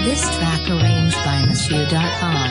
This track arranged by Monsieur.Khan.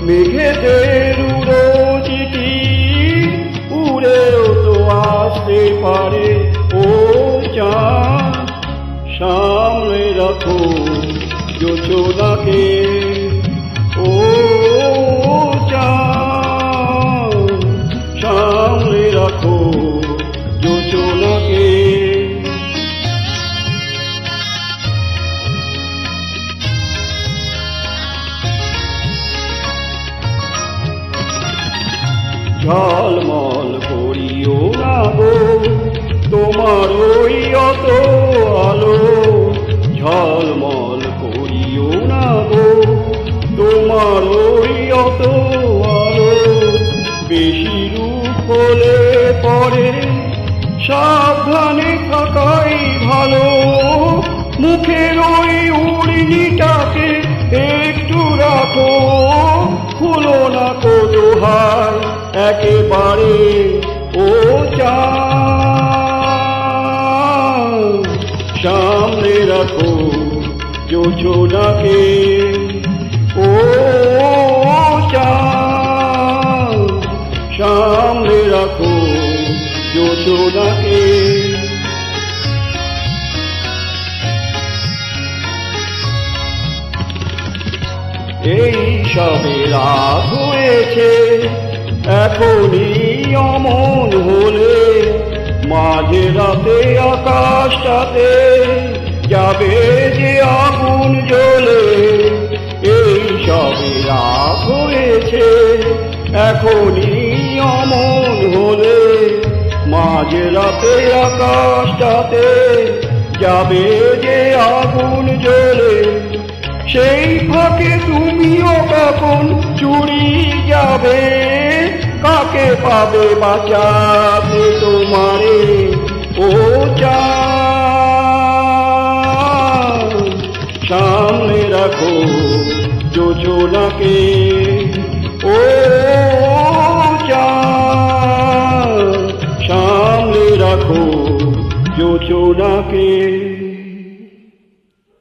মেঘেদের উড়ো চিঠি উড়েও তো আসতে পারে। ও চাঁদ সামনে রাখো যোচনাকে। ও চাঁদ সামনে রাখো যোচনাকে। ঝলমল করিও না গো তোমার ওই অত আলো। ঝলমল করিও না গো তোমার ওই অত আলো। বেশি রূপ হলে পরে সাবধানে থাকাই ভালো। মুখের ওই উড়নিটাকে একটু রাখো, খুলো না কো দোহাই একেবারে। ও চাঁদ সামনে রাখো যোচনাকে। ও চাঁদ সামনে রাখো যোচনাকে। এই সবে রাত হয়েছে, এখনই অমন হলে মাঝে রাতে আকাশটাতে যাবে যে আগুন জ্বলে। এই সবে রাত হয়েছে, এখনই অমন হলে মাঝে রাতে আকাশটাতে যাবে যে আগুন জ্বলে। সেই ফাঁকে তুমিও কখন চুরি যাবে, কাকে পাবে বাঁচাতে তোমারে। ও চাঁদ সামনে রাখো যোচনাকে। ও চাঁদ সামনে রাখো যোচনাকে।